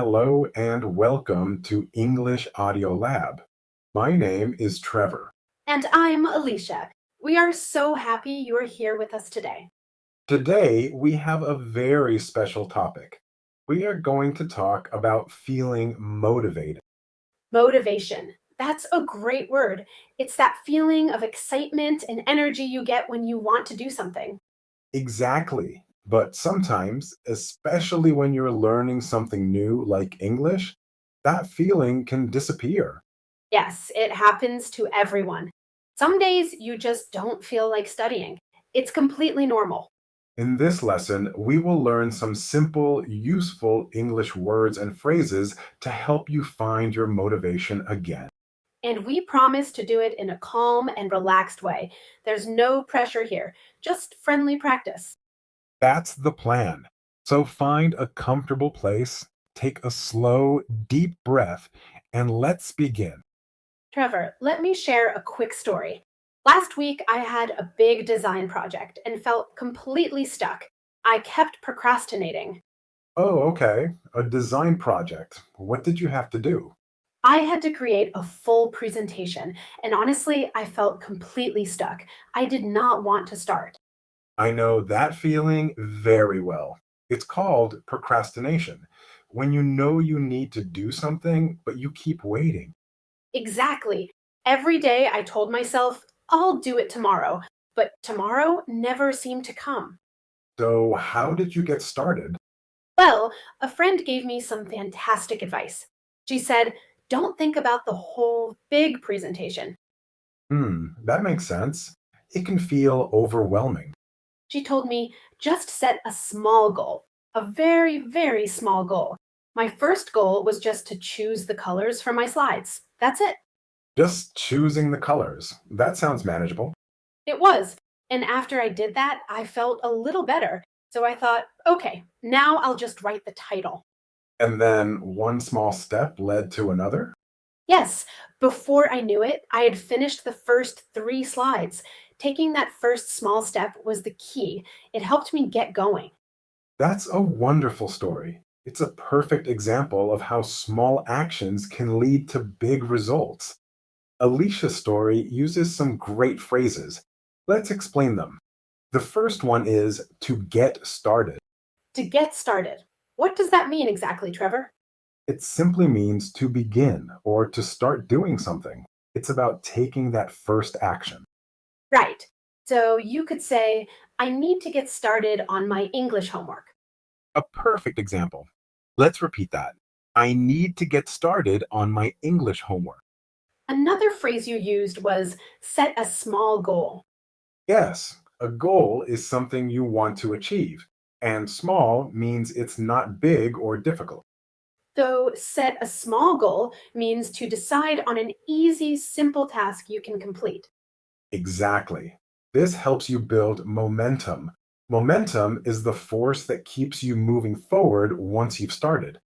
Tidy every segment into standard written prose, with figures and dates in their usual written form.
Hello and welcome to English Audio Lab. My name is Trevor. And I'm Alicia. We are so happy you are here with us today. Today we have a very special topic. We are going to talk about feeling motivated. Motivation. That's a great word. It's that feeling of excitement and energy you get when you want to do something. Exactly. But sometimes, especially when you're learning something new like English, that feeling can disappear. Yes, it happens to everyone. Some days you just don't feel like studying. It's completely normal. In this lesson, we will learn some simple, useful English words and phrases to help you find your motivation again. And we promise to do it in a calm and relaxed way. There's no pressure here, just friendly practice. That's the plan. So find a comfortable place, take a slow, deep breath, and let's begin. Trevor, let me share a quick story. Last week, I had a big design project and felt completely stuck. I kept procrastinating. Oh, okay. A design project. What did you have to do? I had to create a full presentation, and honestly, I felt completely stuck. I did not want to start. I know that feeling very well. It's called procrastination. When you know you need to do something, but you keep waiting. Exactly. Every day I told myself, I'll do it tomorrow, but tomorrow never seemed to come. So, how did you get started? Well, a friend gave me some fantastic advice. She said, don't think about the whole big presentation. That makes sense. It can feel overwhelming. She told me, just set a small goal, a very, very small goal. My first goal was just to choose the colors for my slides. That's it. Just choosing the colors. That sounds manageable. It was. And after I did that, I felt a little better. So I thought, okay, now I'll just write the title. And then one small step led to another. Yes, before I knew it, I had finished the first three slides. Taking that first small step was the key. It helped me get going. That's a wonderful story. It's a perfect example of how small actions can lead to big results. Alicia's story uses some great phrases. Let's explain them. The first one is to get started. To get started. What does that mean exactly, Trevor? It simply means to begin or to start doing something. It's about taking that first action. Right. So you could say, I need to get started on my English homework. A perfect example. Let's repeat that. I need to get started on my English homework. Another phrase you used was set a small goal. Yes, a goal is something you want to achieve, and small means it's not big or difficult. Though set a small goal means to decide on an easy, simple task you can complete. Exactly. This helps you build momentum. Momentum is the force that keeps you moving forward once you've started.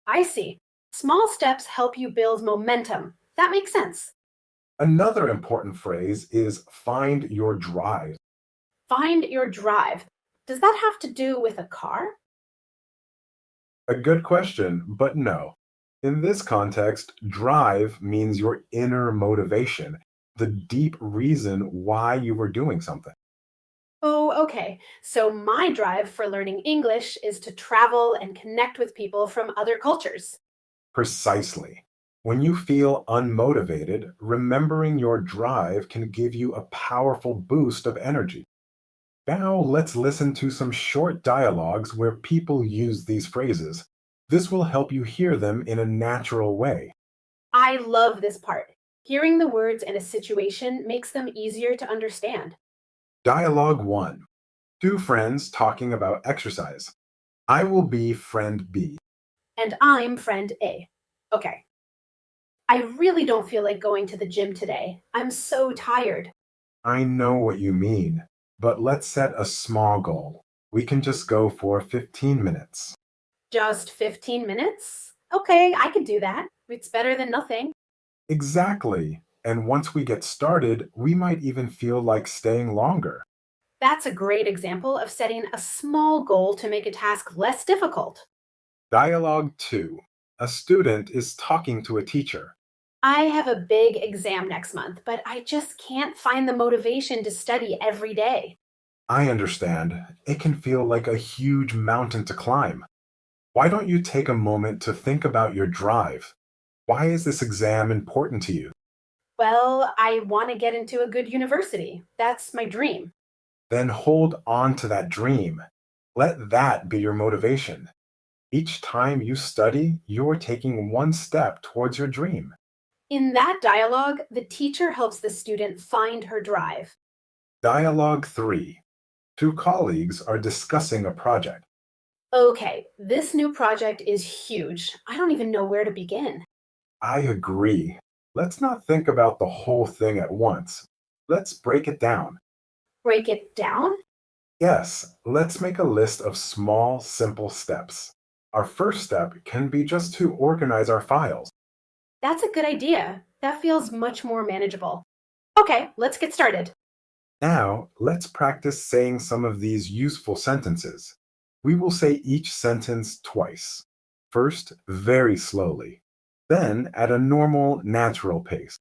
I see. Small steps help you build momentum. That makes sense. Another important phrase is find your drive. Find your drive. Does that have to do with a car? A good question, but no. In this context, drive means your inner motivation, the deep reason why you were doing something. Oh, okay. So my drive for learning English is to travel and connect with people from other cultures. Precisely. When you feel unmotivated, remembering your drive can give you a powerful boost of energy. Now let's listen to some short dialogues where people use these phrases. This will help you hear them in a natural way. I love this part. Hearing the words in a situation makes them easier to understand. Dialogue 1. Two friends talking about exercise. I will be friend B. And I'm friend A. Okay. I really don't feel like going to the gym today. I'm so tired. I know what you mean, but let's set a small goal. We can just go for 15 minutes. Just 15 minutes? Okay, I could do that. It's better than nothing. Exactly. And once we get started, we might even feel like staying longer. That's a great example of setting a small goal to make a task less difficult. Dialogue 2. A student is talking to a teacher. I have a big exam next month, but I just can't find the motivation to study every day. I understand. It can feel like a huge mountain to climb. Why don't you take a moment to think about your drive? Why is this exam important to you? Well, I want to get into a good university. That's my dream. Then hold on to that dream. Let that be your motivation. Each time you study, you're taking one step towards your dream. In that dialogue, the teacher helps the student find her drive. Dialogue 3. Two colleagues are discussing a project. Okay, this new project is huge. I don't even know where to begin. I agree. Let's not think about the whole thing at once. Let's break it down. Break it down? Yes, let's make a list of small, simple steps. Our first step can be just to organize our files. That's a good idea. That feels much more manageable. Okay, let's get started. Now, let's practice saying some of these useful sentences. We will say each sentence twice. First, very slowly. Then, at a normal, natural pace.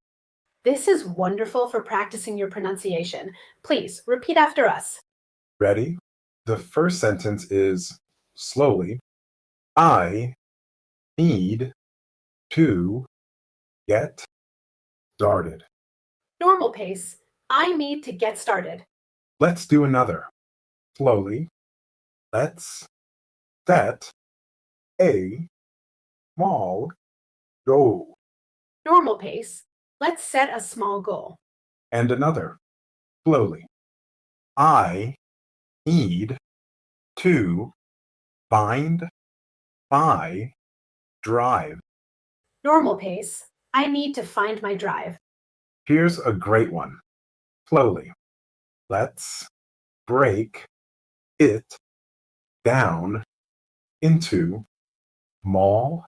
This is wonderful for practicing your pronunciation. Please repeat after us. Ready? The first sentence is slowly. I need to get started. Normal pace. I need to get started. Let's do another. Slowly. Let's set a small goal. Normal pace. Let's set a small goal. And another. Slowly. I need to find my drive. Normal pace. I need to find my drive. Here's a great one. Slowly. Let's break it down into small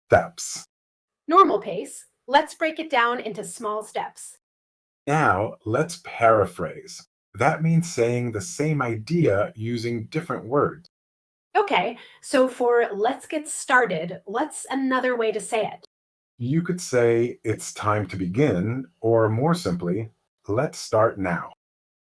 steps. Normal pace. Let's break it down into small steps. Now, let's paraphrase. That means saying the same idea using different words. Okay, so for let's get started, what's another way to say it? You could say it's time to begin, or more simply, let's start now.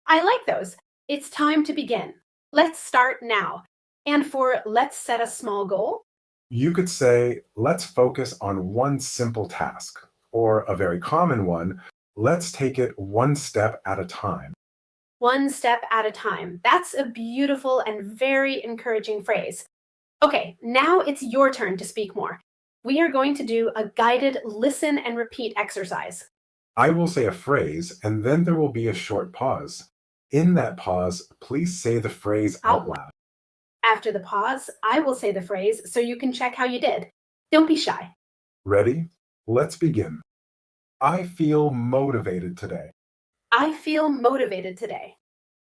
I like those. It's time to begin. Let's start now. And for let's set a small goal, You could say, let's focus on one simple task, or a very common one, let's take it one step at a time. one step at a time. That's a beautiful and very encouraging phrase. Okay, now it's your turn to speak more. We are going to do a guided listen and repeat exercise. I will say a phrase, and then there will be a short pause. In that pause, please say the phrase Out out loud. loud. After the pause, I will say the phrase so you can check how you did. Don't be shy. Ready? Let's begin. I feel motivated today. I feel motivated today.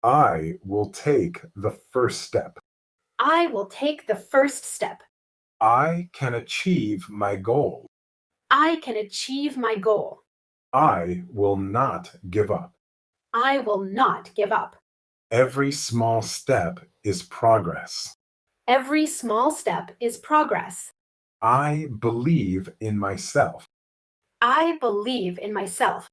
I will take the first step. I will take the first step. I can achieve my goal. I can achieve my goal. I will not give up. I will not give up. Every small step is progress. Every small step is progress. I believe in myself. I believe in myself.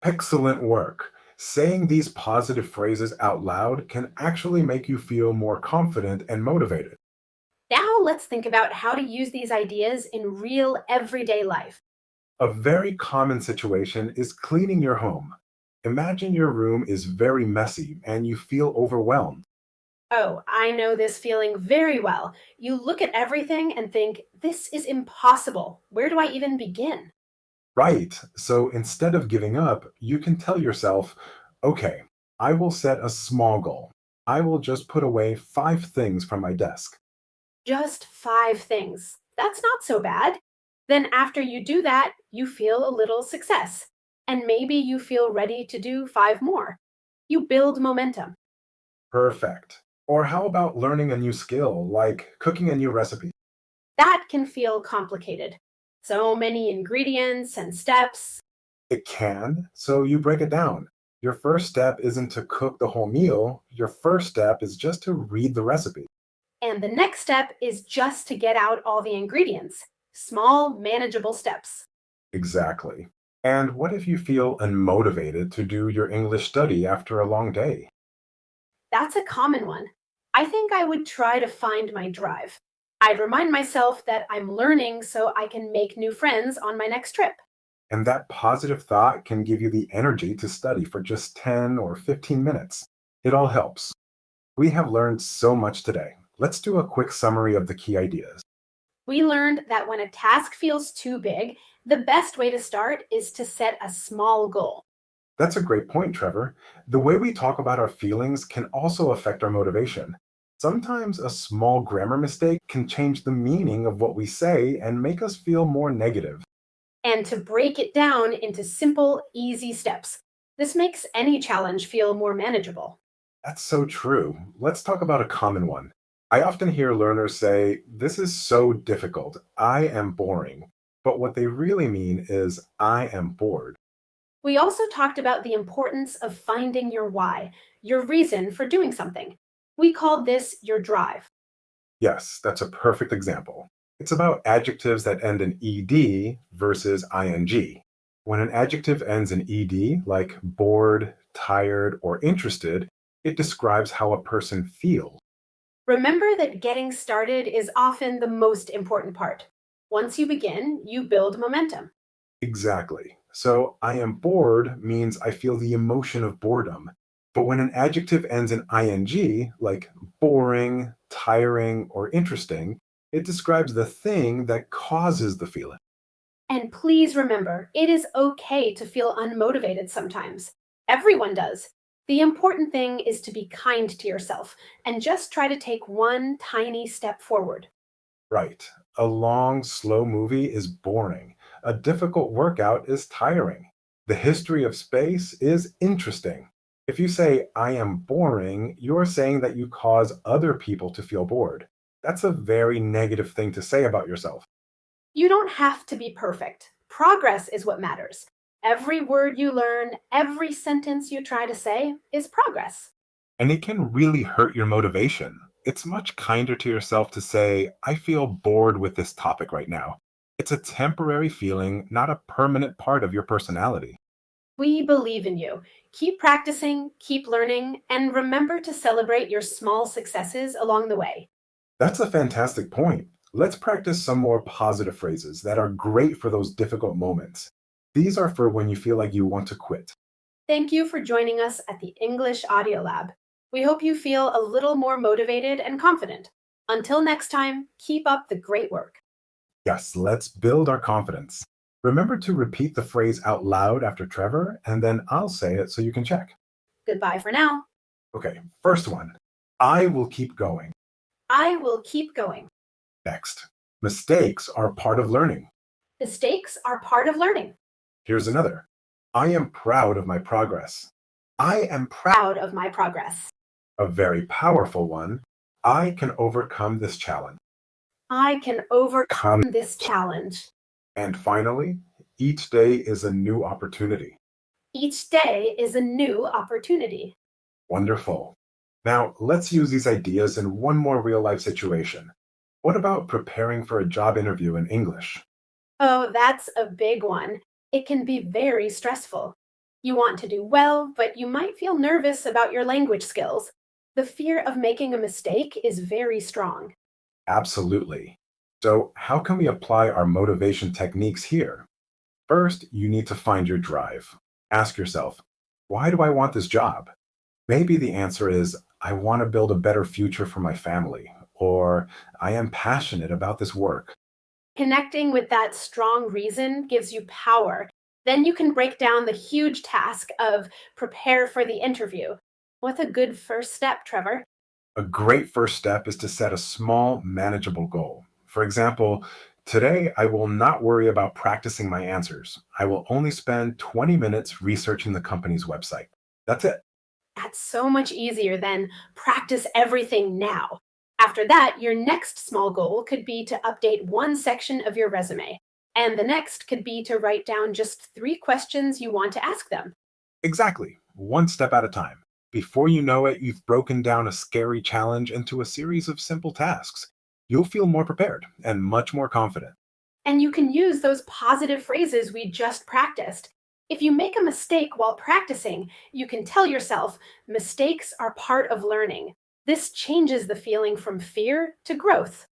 Excellent work. Saying these positive phrases out loud can actually make you feel more confident and motivated. Now let's think about how to use these ideas in real everyday life. A very common situation is cleaning your home. Imagine your room is very messy and you feel overwhelmed. Oh, I know this feeling very well. You look at everything and think, this is impossible. Where do I even begin? Right, so instead of giving up, you can tell yourself, okay, I will set a small goal. I will just put away 5 things from my desk. Just 5 things. That's not so bad. Then, after you do that, you feel a little success. And maybe you feel ready to do 5 more. You build momentum. Perfect. Or how about learning a new skill, like cooking a new recipe? That can feel complicated. So many ingredients and steps. It can, so you break it down. Your first step isn't to cook the whole meal, your first step is just to read the recipe. And the next step is just to get out all the ingredients. Small, manageable steps. Exactly. And what if you feel unmotivated to do your English study after a long day? That's a common one. I think I would try to find my drive. I'd remind myself that I'm learning so I can make new friends on my next trip. And that positive thought can give you the energy to study for just 10 or 15 minutes. It all helps. We have learned so much today. Let's do a quick summary of the key ideas. We learned that when a task feels too big, the best way to start is to set a small goal. That's a great point, Trevor. The way we talk about our feelings can also affect our motivation. Sometimes a small grammar mistake can change the meaning of what we say and make us feel more negative. And to break it down into simple, easy steps. This makes any challenge feel more manageable. That's so true. Let's talk about a common one. I often hear learners say, "This is so difficult. I am boring." But what they really mean is, "I am bored." We also talked about the importance of finding your why, your reason for doing something. We called this your drive. Yes, that's a perfect example. It's about adjectives that end in ed versus ing. When an adjective ends in ed, like bored, tired, or interested, it describes how a person feels. Remember that getting started is often the most important part. Once you begin, you build momentum. Exactly. So I am bored means I feel the emotion of boredom. But when an adjective ends in ing, like boring, tiring, or interesting, it describes the thing that causes the feeling. And please remember, it is okay to feel unmotivated sometimes. Everyone does. The important thing is to be kind to yourself and just try to take one tiny step forward. Right. A long, slow movie is boring. A difficult workout is tiring. The history of space is interesting. If you say, "I am boring," you're saying that you cause other people to feel bored. That's a very negative thing to say about yourself. You don't have to be perfect. Progress is what matters. Every word you learn, every sentence you try to say is progress. And it can really hurt your motivation. It's much kinder to yourself to say, "I feel bored with this topic right now." It's a temporary feeling, not a permanent part of your personality. We believe in you. Keep practicing, keep learning, and remember to celebrate your small successes along the way. That's a fantastic point. Let's practice some more positive phrases that are great for those difficult moments. These are for when you feel like you want to quit. Thank you for joining us at the English Audio Lab. We hope you feel a little more motivated and confident. Until next time, keep up the great work. Yes, let's build our confidence. Remember to repeat the phrase out loud after Trevor, and then I'll say it so you can check. Goodbye for now. Okay, first one. I will keep going. I will keep going. Next. Mistakes are part of learning. Mistakes are part of learning. Here's another. I am proud of my progress. I am Proud of my progress. a very powerful one. I can overcome this challenge. I can overcome this challenge. And finally, each day is a new opportunity. Each day is a new opportunity. Wonderful. Now, let's use these ideas in one more real life situation. What about preparing for a job interview in English? Oh, that's a big one. It can be very stressful. You want to do well, but you might feel nervous about your language skills. The fear of making a mistake is very strong. Absolutely. So, how can we apply our motivation techniques here? First, you need to find your drive. Ask yourself, why do I want this job? Maybe the answer is, I want to build a better future for my family, or I am passionate about this work. Connecting with that strong reason gives you power. Then you can break down the huge task of prepare for the interview. What's a good first step, Trevor? A great first step is to set a small, manageable goal. For example, today I will not worry about practicing my answers. I will only spend 20 minutes researching the company's website. That's it. That's so much easier than practice everything now. After that, your next small goal could be to update one section of your resume, and the next could be to write down just 3 questions you want to ask them. Exactly. One step at a time. Before you know it, you've broken down a scary challenge into a series of simple tasks. You'll feel more prepared and much more confident. And you can use those positive phrases we just practiced. If you make a mistake while practicing, you can tell yourself, mistakes are part of learning. This changes the feeling from fear to growth.